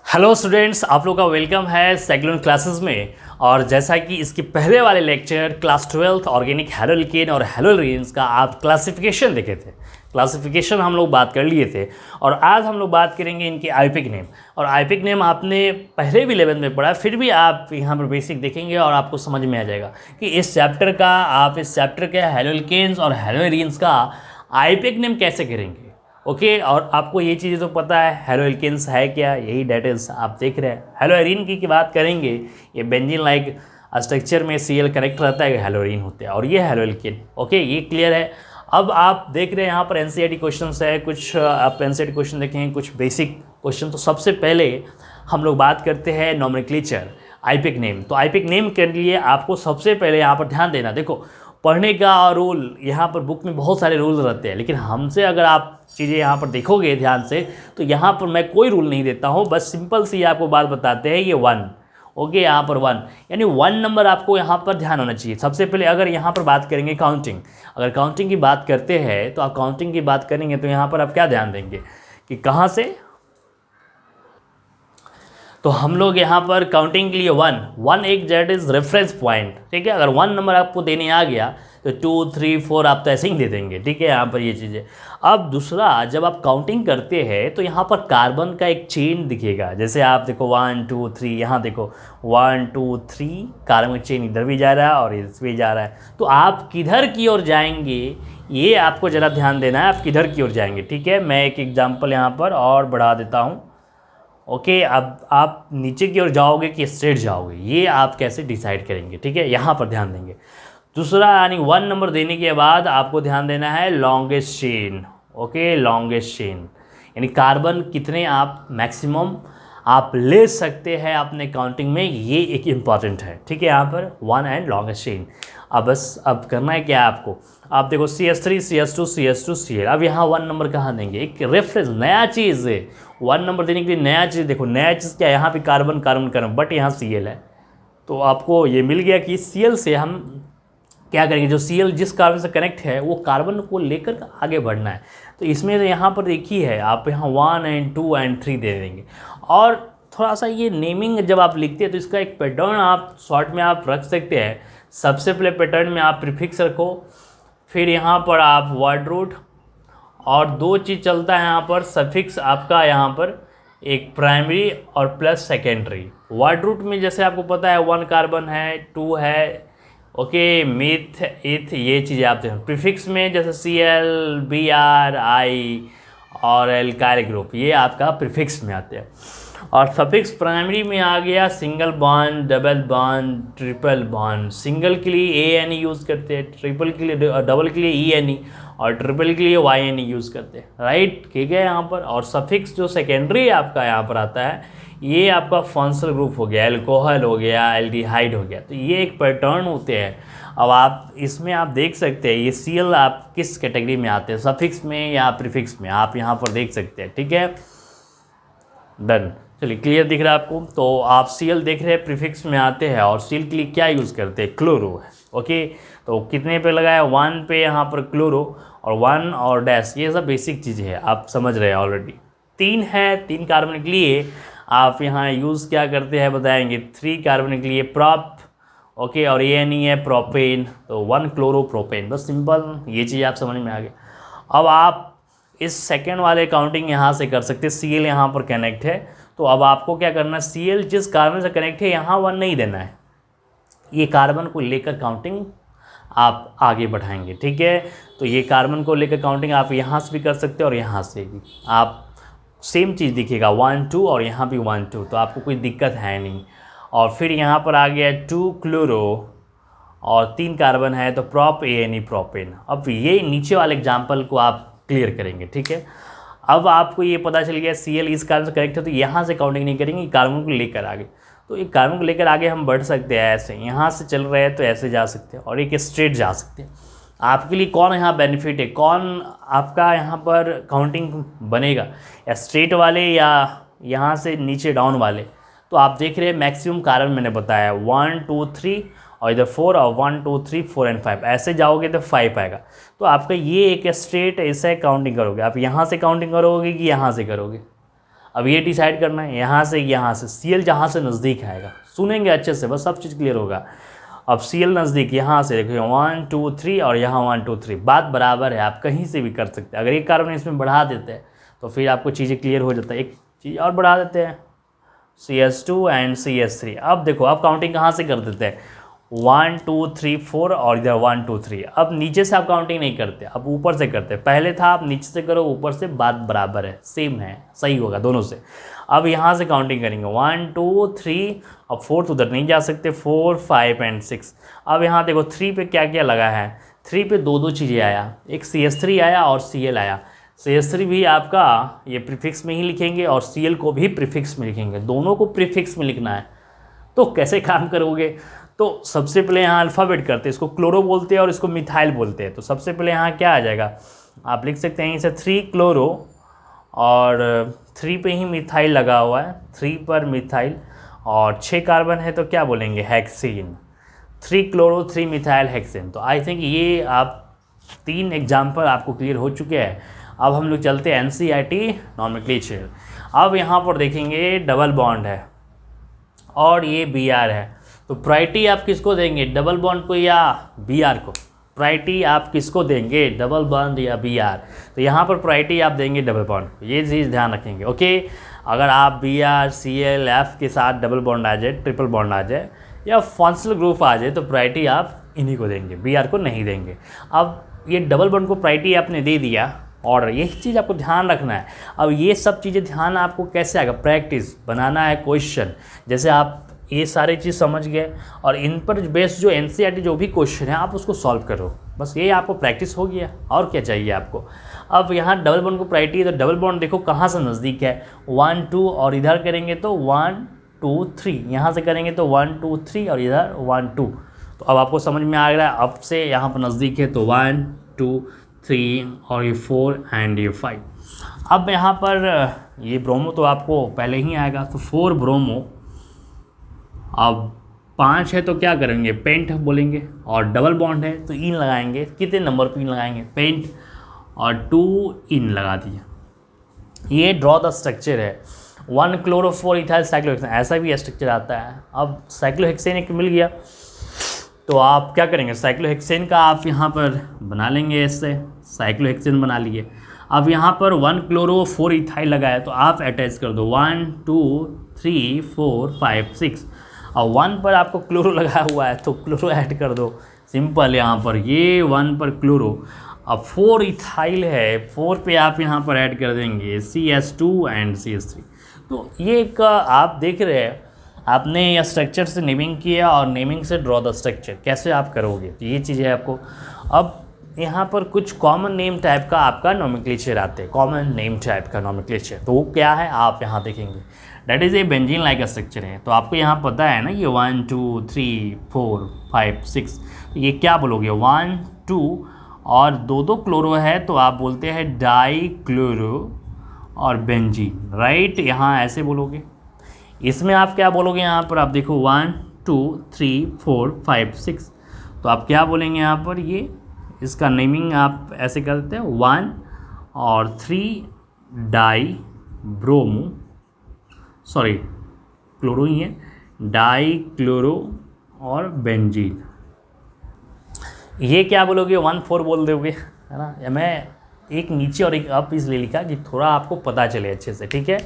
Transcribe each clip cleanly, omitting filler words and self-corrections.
Hello students, आप लोग का वेलकम है सेक्युलर क्लासेस में। और जैसा कि इसके पहले वाले लेक्चर क्लास 12 ऑर्गेनिक हेलोल्केन और हेलोरेन्स का आप क्लासिफिकेशन देखे थे। क्लासिफिकेशन हम लोग बात कर लिए थे और आज हम लोग बात करेंगे इनके आईपिक नेम। और आईपिक नेम आपने पहले भी 11th में पढ़ा, फिर भी आप यहाँ पर बेसिक देखेंगे और आपको समझ में आ जाएगा कि इस चैप्टर के हेलोल्केन्स और हेलोरेन्स का आईपिक नेम कैसे करेंगे। ओके और आपको ये चीज़ें तो पता है हेलो एल्केन्स है क्या, यही डिटेल्स आप देख रहे हैं। हेलो एरीन की बात करेंगे, ये बेंजीन लाइक स्ट्रक्चर में सीएल कनेक्ट रहता है, हेलो एरीन होते हैं और ये हेलो एल्केन। ओके ये क्लियर है। अब आप देख रहे हैं यहाँ पर एनसीईआरटी क्वेश्चन है, कुछ आप एनसीईआरटी क्वेश्चन देखेंगे, कुछ बेसिक क्वेश्चन। तो सबसे पहले हम लोग बात करते हैं नॉमेनक्लेचर आईपिक नेम। तो आईपिक नेम के लिए आपको सबसे पहले यहाँ पर ध्यान देना, देखो पढ़ने का रूल यहाँ पर बुक में बहुत सारे रूल रहते हैं, लेकिन हमसे अगर आप चीज़ें यहाँ पर देखोगे ध्यान से तो यहाँ पर मैं कोई रूल नहीं देता हूँ, बस सिंपल सी आपको बात बताते हैं। ये 1, ओके यहाँ पर 1 यानी 1 नंबर आपको यहाँ पर ध्यान होना चाहिए। सबसे पहले अगर यहाँ पर बात करेंगे काउंटिंग, अगर काउंटिंग की बात करते हैं तो आप काउंटिंग की बात करेंगे तो यहाँ पर आप क्या ध्यान देंगे कि कहाँ से, तो हम लोग यहाँ पर काउंटिंग के लिए 1 एक दैट इज रेफरेंस पॉइंट, ठीक है। अगर 1 नंबर आपको देने आ गया तो 2, 3, 4 आप तो ऐसे ही दे देंगे, ठीक है यहाँ पर ये चीज़ें। अब दूसरा, जब आप काउंटिंग करते हैं तो यहाँ पर कार्बन का एक चेन दिखेगा, जैसे आप देखो 1, 2, 3, यहाँ देखो 1, 2, 3 कार्बन का चेन इधर भी जा रहा है और इधर भी जा रहा है। तो आप किधर की ओर जाएंगे ये आपको ज़रा ध्यान देना है, आप किधर की ओर जाएंगे, ठीक है। मैं एक एग्जाम्पल यहाँ पर और बढ़ा देता हूँ। ओके अब आप नीचे की ओर जाओगे कि स्ट्रेट जाओगे, ये आप कैसे डिसाइड करेंगे, ठीक है, यहाँ पर ध्यान देंगे। दूसरा, यानी 1 नंबर देने के बाद आपको ध्यान देना है longest chain. Okay longest chain यानी कार्बन कितने आप मैक्सिमम आप ले सकते हैं अपने काउंटिंग में, ये एक इम्पॉर्टेंट है, ठीक है। यहाँ पर 1 एंड लॉन्गेस्ट चेन। अब करना है क्या आपको, आप देखो CH3 CH2 CH2 Cl। अब यहाँ 1 नंबर कहाँ देंगे, एक रेफरेंस नया चीज़ है। 1 नंबर देने के लिए नया चीज़ देखो, नया चीज़ क्या, यहाँ पे कार्बन कार्बन कार्बन बट यहाँ Cl है। तो आपको ये मिल गया कि Cl से हम क्या करेंगे, जो Cl जिस कार्बन से कनेक्ट है वो कार्बन को लेकर आगे बढ़ना है। तो इसमें यहाँ पर देखिए है, आप यहाँ 1 एंड 2 एंड 3 दे देंगे। और थोड़ा सा ये नेमिंग जब आप लिखते हैं तो इसका एक पैटर्न आप शॉर्ट में आप रख सकते हैं। सबसे पहले पैटर्न में आप प्रीफिक्स रखो, फिर यहाँ पर आप वर्ड रूट, और 2 चीज़ चलता है यहाँ पर सफिक्स आपका, यहाँ पर एक प्राइमरी और प्लस सेकेंडरी। वर्ड रूट में जैसे आपको पता है 1 कार्बन है, 2 है, ओके मिथ इथ ये चीज़ें आप देखें। प्रीफिक्स में जैसे Cl Br I और एल्काइल ग्रुप, ये आपका प्रीफिक्स में आते हैं। और सफिक्स प्राइमरी में आ गया single bond, double bond, triple bond. Single के लिए ANE यूज़ करते हैं, ट्रिपल के लिए, डबल के लिए ENE और ट्रिपल के लिए YNE यूज़ करते हैं, राइट, ठीक है यहाँ पर। और सफिक्स जो सेकेंडरी आपका यहाँ पर आता है, ये आपका फंक्शनल ग्रुप हो गया, एल्कोहल हो गया, एल्डिहाइड हो गया। तो ये एक पैटर्न होते हैं। अब आप इसमें आप देख सकते हैं ये Cl आप किस कैटेगरी में आते हैं, सफिक्स में या प्रीफिक्स में, आप यहाँ पर देख सकते हैं, ठीक है। डन, चलिए क्लियर दिख रहा है आपको। तो आप Cl देख रहे हैं प्रीफिक्स में आते हैं और Cl के लिए क्या यूज़ करते हैं, क्लोरो है। ओके तो कितने पे लगाया, 1 पे यहाँ पर क्लोरो और 1 और डैश, ये सब बेसिक चीज़ है, आप समझ रहे हैं ऑलरेडी। 3 है, 3 कार्बन के लिए आप यहाँ यूज़ क्या करते हैं बताएंगे, 3 कार्बन के लिए प्रॉप, ओके, और ANE है प्रोपेन, तो 1 क्लोरोप्रोपेन। बस सिंपल ये चीज़ आप समझ में आ गया। अब आप इस सेकेंड वाले काउंटिंग यहाँ से कर सकते हैं। Cl यहाँ पर कनेक्ट है, तो अब आपको क्या करना है, Cl जिस कार्बन से कनेक्ट है यहाँ 1 नहीं देना है, ये कार्बन को लेकर काउंटिंग आप आगे बढ़ाएंगे, ठीक है। तो ये कार्बन को लेकर काउंटिंग आप यहाँ से भी कर सकते हैं और यहाँ से भी आप सेम चीज़ दिखेगा 1 2 और यहाँ भी 1 2, तो आपको कोई दिक्कत है नहीं। और फिर यहाँ पर आ गया 2 क्लोरो और 3 कार्बन है तो प्रॉप ANE प्रोपेन। अब ये नीचे वाले एग्जाम्पल को आप क्लियर करेंगे, ठीक है। अब आपको ये पता चल गया Cl इस कार्बन से कनेक्ट है, तो यहाँ से काउंटिंग नहीं करेंगे, कार्बन को लेकर आगे। तो एक कार्बन को लेकर आगे हम बढ़ सकते हैं, ऐसे यहाँ से चल रहे हैं तो ऐसे जा सकते हैं और एक स्ट्रेट जा सकते हैं। आपके लिए कौन यहाँ बेनिफिट है, कौन आपका यहाँ पर काउंटिंग बनेगा, या स्ट्रेट वाले या यहाँ से नीचे डाउन वाले। तो आप देख रहे हैं मैक्सिमम कार्बन मैंने बताया 1 2 3 और इधर 4 और 1 2 3 4 एंड 5, ऐसे जाओगे तो 5 आएगा। तो आपका ये एक स्ट्रेट ऐसा काउंटिंग करोगे, आप यहाँ से काउंटिंग करोगे कि यहाँ से करोगे, अब ये डिसाइड करना है यहाँ से CL जहाँ से नज़दीक आएगा, सुनेंगे अच्छे से, बस सब चीज़ क्लियर होगा। अब CL नज़दीक यहाँ से देखिए 1 2 3 और यहाँ 1 2 3 बात बराबर है, आप कहीं से भी कर सकते हैं। अगर एक कार्बन इसमें बढ़ा देते हैं तो फिर आपको चीज़ें क्लियर हो जाता है। एक चीज़ और बढ़ा देते हैं CH2 एंड CH3। अब देखो आप काउंटिंग कहाँ से कर देते हैं 1 2 3 4 और इधर 1 2 3। अब नीचे से आप काउंटिंग नहीं करते, अब ऊपर से करते। पहले था आप नीचे से करो ऊपर से, बात बराबर है, सेम है, सही होगा दोनों से। अब यहाँ से काउंटिंग करेंगे 1 2 3, अब 4 उधर नहीं जा सकते, 4 5 एंड 6। अब यहाँ देखो 3 पे क्या क्या लगा है, 3 पे दो चीज़ें आया, एक CH3 आया और CL आया। CH3 भी आपका ये प्रीफिक्स में ही लिखेंगे और CL को भी प्रीफिक्स में लिखेंगे, दोनों को प्रीफिक्स में लिखना है। तो कैसे काम करोगे, तो सबसे पहले यहाँ अल्फ़ाबेट करते हैं, इसको क्लोरो बोलते हैं और इसको मिथाइल बोलते हैं। तो सबसे पहले यहाँ क्या आ जाएगा, आप लिख सकते हैं इसे 3 क्लोरो और 3 पे ही मिथाइल लगा हुआ है, 3 पर मिथाइल और 6 कार्बन है तो क्या बोलेंगे हेक्सेन, 3 क्लोरो 3 मिथाइल हेक्सेन। तो आई थिंक ये आप 3 एग्जाम्पल आपको क्लियर हो चुके हैं। अब हम लोग चलते हैं NCERT नॉमेनक्लेचर। अब यहाँ पर देखेंगे डबल बॉन्ड है और ये Br है, तो प्रायोरिटी आप किसको देंगे, डबल बॉन्ड को या Br को? प्रायोरिटी आप किसको देंगे, डबल बॉन्ड या Br? तो यहाँ पर प्रायोरिटी आप देंगे डबल बॉन्ड, ये चीज़ ध्यान रखेंगे। ओके, अगर आप Br Cl F के साथ डबल बॉन्ड आ जाए, ट्रिपल बॉन्ड आ जाए या फंक्शनल ग्रुप आ जाए तो प्रायोरिटी आप इन्हीं को देंगे, Br को नहीं देंगे। अब ये डबल बॉन्ड को प्रायोरिटी आपने दे दिया ऑर्डर, ये चीज़ आपको ध्यान रखना है। अब ये सब चीज़ें ध्यान आपको कैसे आएगा, प्रैक्टिस बनाना है क्वेश्चन। जैसे आप ये सारी चीज़ समझ गए और इन पर बेस्ड जो NCERT जो भी क्वेश्चन है आप उसको सॉल्व करो, बस ये आपको प्रैक्टिस हो गया, और क्या चाहिए आपको। अब यहाँ डबल बॉन्ड को प्रायोरिटी है तो डबल बॉन्ड देखो कहाँ से नज़दीक है, 1 2 और इधर करेंगे तो 1 2 3, यहाँ से करेंगे तो 1 2 3 और इधर 1 2। तो अब आपको समझ में आ रहा है, अब से यहाँ पर नज़दीक है तो 1 2 3 और ये 4 एंड ये 5। अब यहाँ पर ये ब्रोमो तो आपको पहले ही आएगा, तो 4 ब्रोमो। अब 5 है तो क्या करेंगे, पेंट बोलेंगे, और डबल बॉन्ड है तो इन लगाएंगे, कितने नंबर पर इन लगाएंगे, पेंट, और 2 इन लगा दिया। ये ड्रॉ द स्ट्रक्चर है, 1 क्लोरो 4 इथाइल साइक्लोहेक्सेन, ऐसा भी स्ट्रक्चर आता है। अब साइक्लोहेक्सेन एक मिल गया तो आप क्या करेंगे, साइक्लोहेक्सेन का आप यहाँ पर बना लेंगे, इससे साइक्लोहेक्सेन बना लिए। अब यहाँ पर 1 क्लोरो 4 इथाइल लगाया तो आप अटैच कर दो 1 2 3 4 5 6, और 1 पर आपको क्लोरो लगा हुआ है तो क्लोरो ऐड कर दो, सिंपल। यहाँ पर ये 1 पर क्लोरो, अब 4 इथाइल है, 4 पे आप यहाँ पर ऐड कर देंगे CH2 एंड CH3। तो ये एक आप देख रहे हैं, आपने यह स्ट्रक्चर से नेमिंग किया और नेमिंग से ड्रॉ द स्ट्रक्चर कैसे आप करोगे, तो ये चीज़ है आपको। अब यहाँ पर कुछ कॉमन नेम टाइप का आपका नोमेनक्लेचर आते हैं, कॉमन नेम टाइप का नोमेनक्लेचर, तो वो क्या है आप यहाँ देखेंगे, that is a benzene like structure है। तो आपको यहाँ पता है ना, ये 1 2 3 4 5 6, तो ये क्या बोलोगे 1 2 और 2 क्लोरो है तो आप बोलते हैं डाई क्लोरो और बेंजीन, राइट, यहाँ ऐसे बोलोगे। इसमें आप क्या बोलोगे, यहाँ पर आप देखो 1 2 3 4 5 6, तो आप क्या बोलेंगे यहाँ पर, ये इसका नेमिंग आप ऐसे करते हैं 1 और 3 डाई ब्रोमो, सॉरी क्लोरो ही है, डाई क्लोरो और बेंजीन। ये क्या बोलोगे 1 4 बोल दोगे, है ना। या मैं एक नीचे और एक अप इसलिए लिखा कि थोड़ा आपको पता चले अच्छे से, ठीक है।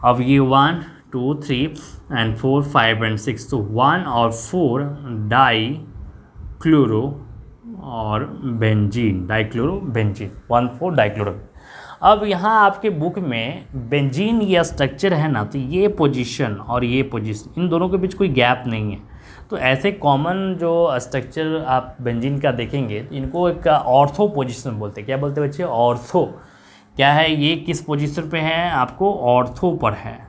अब ये 1 2 3 एंड 4 5 एंड 6, तो 1 और 4 डाई क्लोरो और बेंजीन, डाइक्लोरो बेंजीन, 1 4 डाइक्लोरो। अब यहाँ आपके बुक में बेंजीन या स्ट्रक्चर है ना, तो ये पोजीशन और ये पोजीशन, इन दोनों के बीच कोई गैप नहीं है। तो ऐसे कॉमन जो स्ट्रक्चर आप बेंजीन का देखेंगे तो इनको एक ऑर्थो पोजीशन बोलते हैं। क्या बोलते हैं बच्चे, ऑर्थो। क्या है ये, किस पोजीशन पे है, आपको ऑर्थो पर है।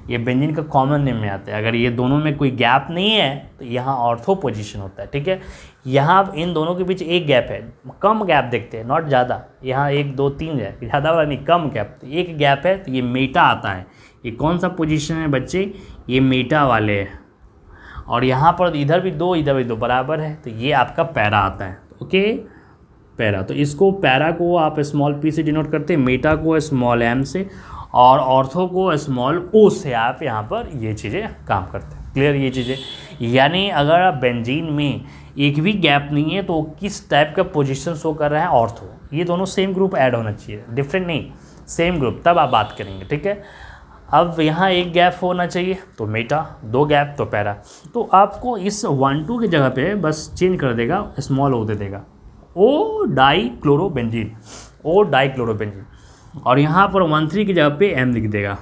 ये बेंजीन का कॉमन नेम में आता है। अगर ये दोनों में कोई गैप नहीं है तो यहाँ ऑर्थो पोजीशन होता है, ठीक है। यहाँ इन दोनों के बीच एक गैप है, कम गैप देखते हैं, नॉट ज़्यादा। यहाँ 1 2 3 है, ज़्यादा वाला नहीं, कम गैप, तो एक गैप है तो ये मेटा आता है। ये कौन सा पोजीशन है बच्चे, ये मेटा वाले है। और यहाँ पर इधर भी 2 इधर भी 2 बराबर है, तो ये आपका पैरा आता है, ओके, पैरा। तो इसको पैरा को आप स्मॉल p से डिनोट करते हैं, मेटा को स्मॉल m से, और ऑर्थो को स्मॉल ओ से आप यहाँ पर ये चीज़ें काम करते हैं। क्लियर ये चीज़ें, यानी अगर आप बेंजीन में एक भी गैप नहीं है तो किस टाइप का पोजीशन शो कर रहा है, ऑर्थो। ये दोनों सेम ग्रुप ऐड होना चाहिए, डिफरेंट नहीं, सेम ग्रुप, तब आप बात करेंगे। ठीक है, अब यहाँ एक गैप होना चाहिए तो मेटा, 2 गैप तो पैरा। तो आपको इस 1-2 की जगह पे बस चेंज कर देगा, स्मॉल ओ दे देगा, ओ डाइक्लोरोबेंजीन, ओ डाइक्लोरोबेंजीन। और यहाँ पर 1-3 की जगह पे एम लिख देगा,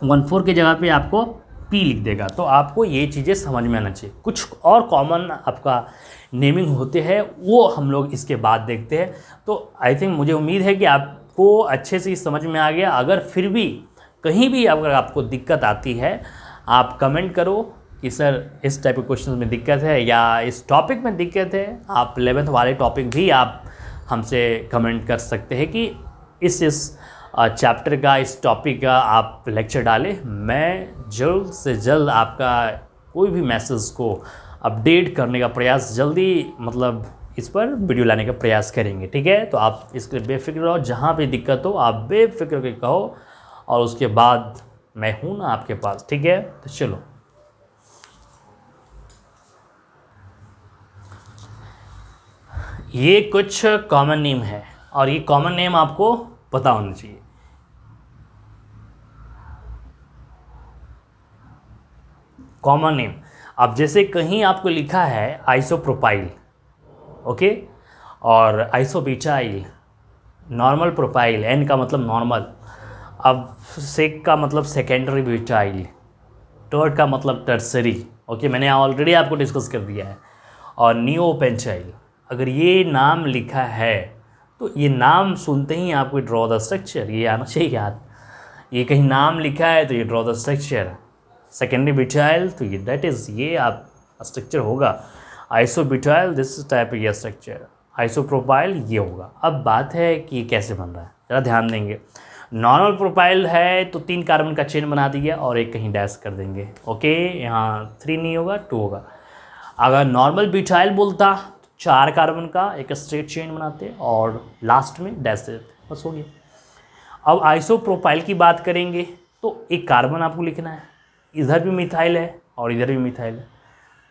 1-4 की जगह पे आपको पी लिख देगा। तो आपको ये चीज़ें समझ में आना चाहिए। कुछ और कॉमन आपका नेमिंग होते हैं वो हम लोग इसके बाद देखते हैं। तो आई थिंक, मुझे उम्मीद है कि आपको अच्छे से समझ में आ गया। अगर फिर भी कहीं भी अगर आपको दिक्कत आती है, आप कमेंट करो कि सर इस टाइप के क्वेश्चन में दिक्कत है या इस टॉपिक में दिक्कत है। आप 11th वाले टॉपिक भी आप हमसे कमेंट कर सकते हैं कि इस चैप्टर का, इस टॉपिक का आप लेक्चर डालें। मैं जल्द से जल्द आपका कोई भी मैसेज को अपडेट करने का प्रयास जल्दी, मतलब इस पर वीडियो लाने का प्रयास करेंगे। ठीक है, तो आप इसके लिए बेफिक्र रहो, जहाँ भी दिक्कत हो आप बेफिक्र के कहो, और उसके बाद मैं हूँ ना आपके पास। ठीक है, तो चलो, ये कुछ कॉमन नेम है और ये कॉमन नेम आपको पता होना चाहिए। कॉमन नेम, अब जैसे कहीं आपको लिखा है आइसोप्रोपाइल, ओके, और आइसोब्यूटाइल, नॉर्मल प्रोपाइल, एन का मतलब नॉर्मल, अब सेक का मतलब सेकेंडरी ब्यूटाइल, टर्ड का मतलब टर्सरी, ओके, मैंने ऑलरेडी आपको डिस्कस कर दिया है, और नियोपेंचाइल। अगर ये नाम लिखा है तो ये नाम सुनते ही आपको ड्रॉ द स्ट्रक्चर ये आना चाहिए याद। ये कहीं नाम लिखा है तो ये draw the structure. Secondary butyl तो ये दैट इज़ ये आप स्ट्रक्चर होगा। आइसोब्यूटाइल दिस टाइप ये स्ट्रक्चर। आइसोप्रोपाइल ये होगा। अब बात है कि ये कैसे बन रहा है, ज़रा ध्यान देंगे। नॉर्मल प्रोपाइल है तो 3 कार्बन का चेन बना दिया और एक कहीं डैश कर देंगे, ओके, यहाँ 3 नहीं होगा 2 होगा। अगर नॉर्मल ब्यूटाइल बोलता तो 4 कार्बन का एक स्ट्रेट चेन बनाते और लास्ट में डैश देते, बस हो गया। अब आइसोप्रोपाइल की बात करेंगे तो एक कार्बन आपको लिखना है, इधर भी मिथाइल है और इधर भी मिथाइल है,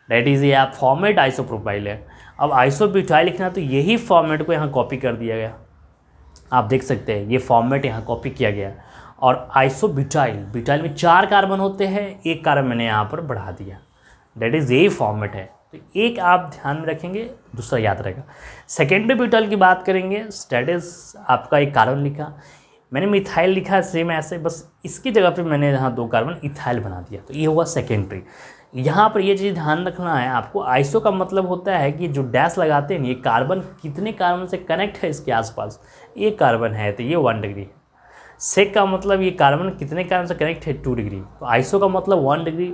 दैट इज़ ये आप फॉर्मेट आइसोप्रोपाइल है। अब आइसोब्यूटाइल लिखना तो यही फॉर्मेट को यहाँ कॉपी कर दिया गया, आप देख सकते हैं ये फॉर्मेट यहाँ कॉपी किया गया। और आइसोब्यूटाइल, ब्यूटाइल में 4 कार्बन होते हैं, एक कार्बन मैंने यहाँ पर बढ़ा दिया, दैट इज़ यही फॉर्मेट है। तो एक आप ध्यान में रखेंगे, दूसरा याद रहेगा। सेकेंडरी ब्यूटाइल की बात करेंगे, दैट इज़ आपका एक कार्बन लिखा, मैंने मिथाइल लिखा है सेम ऐसे, बस इसकी जगह पे मैंने यहाँ 2 कार्बन इथाइल बना दिया, तो ये हुआ सेकेंडरी। यहाँ पर ये चीज़ ध्यान रखना है आपको, आइसो का मतलब होता है कि जो डैश लगाते हैं ये कार्बन कितने कार्बन से कनेक्ट है इसके आसपास, एक कार्बन है तो ये 1 डिग्री। सेक का मतलब ये कार्बन कितने कार्बन से कनेक्ट है 2 डिग्री। तो आइसो का मतलब 1 डिग्री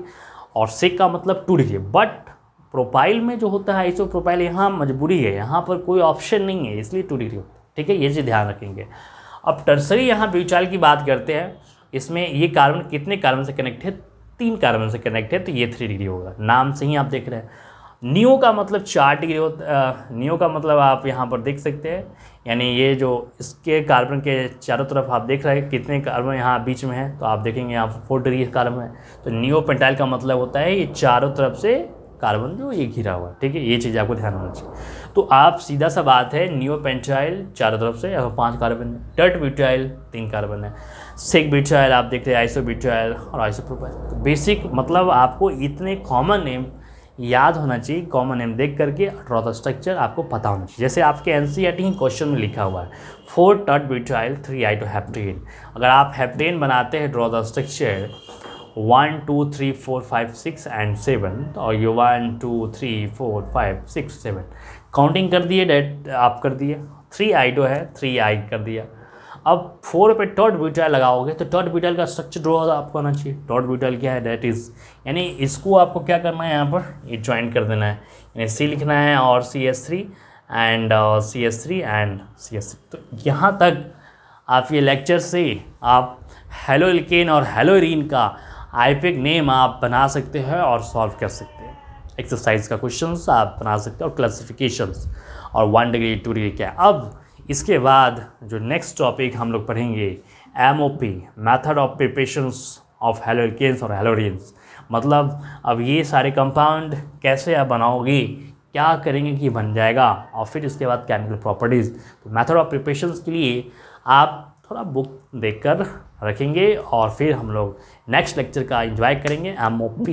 और सेक का मतलब 2 डिग्री। बट प्रोपाइल में जो होता है आइसो प्रोपाइल, यहाँ मजबूरी है, यहाँ पर कोई ऑप्शन नहीं है, इसलिए 2 डिग्री होता है। ठीक है, ये चीज़ ध्यान रखेंगे। अब टर्सरी यहाँ ब्यूटाइल की बात करते हैं, इसमें ये कार्बन कितने कार्बन से कनेक्ट है, 3 कार्बन से कनेक्ट है, तो ये 3 डिग्री होगा, नाम से ही आप देख रहे हैं। नियो का मतलब 4 डिग्री होता, नियो का मतलब आप यहाँ पर देख सकते हैं, यानी ये जो इसके कार्बन के चारों तरफ आप देख रहे हैं कितने कार्बन यहाँ बीच में है, तो आप देखेंगे यहाँ 4 डिग्री कार्बन है। तो नियो पेंटाइल का मतलब होता है ये चारों तरफ से कार्बन जो ये घिरा हुआ है। ठीक है, ये चीज़ आपको ध्यान होना चाहिए। तो आप सीधा सा बात है, नियो पेंटाइल चारों तरफ से 5 कार्बन है, टर्ट ब्यूटाइल 3 कार्बन है, सेक ब्यूटाइल आप देख रहे हैं, आइसो ब्यूटाइल और आइसोप्रोपाइल। तो बेसिक मतलब आपको इतने कॉमन नेम याद होना चाहिए, कॉमन नेम देख करके ड्रॉ द स्ट्रक्चर आपको पता होना चाहिए। जैसे आपके एनसीईआरटी क्वेश्चन में लिखा हुआ है 4 टर्ट ब्यूटाइल 3 आइसोहेप्टेन। अगर आप हेप्टेन बनाते हैं, ड्रॉ द स्ट्रक्चर 1 2 3 4 5 6 एंड 7, और ये 1 2 3 4 5 6 7 काउंटिंग कर दिए, डेट आप कर दिए, 3 आइडो है 3 आई कर दिया। अब 4 पे टर्ट ब्यूटाइल लगाओगे तो टर्ट ब्यूटाइल का स्ट्रक्चर ड्रॉ आपको आना चाहिए। टर्ट ब्यूटाइल क्या है, डेट इज़, यानी इसको आपको क्या करना है, यहाँ पर ये ज्वाइन कर देना है, यानी सी लिखना है और CH3 and CH3 and CH3। तो यहाँ तक आप ये लेक्चर से आप हेलो एल्केन और हेलो एरीन का आईपिक नेम आप बना सकते हैं और सॉल्व कर सकते हैं। एक्सरसाइज का क्वेश्चंस आप बना सकते हैं और क्लासिफिकेशंस और 1 डिग्री 2 डिग्री क्या। अब इसके बाद जो नेक्स्ट टॉपिक हम लोग पढ़ेंगे MOP method of preparations of haloalkanes और हैलोजेंस, मतलब अब ये सारे कंपाउंड कैसे आप बनाओगे, क्या करेंगे कि बन जाएगा, और फिर इसके बाद केमिकल प्रॉपर्टीज़। तो मेथड ऑफ प्रिपरेशंस के लिए आप थोड़ा बुक देखकर रखेंगे और फिर हम लोग नेक्स्ट लेक्चर का एंजॉय करेंगे MOP।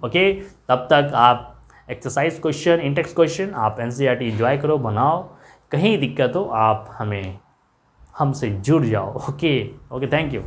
ओके, तब तक आप एक्सरसाइज क्वेश्चन, इंटेक्स क्वेश्चन आप NCERT एंजॉय करो, बनाओ, कहीं दिक्कत हो आप हमसे जुड़ जाओ। Okay, thank you.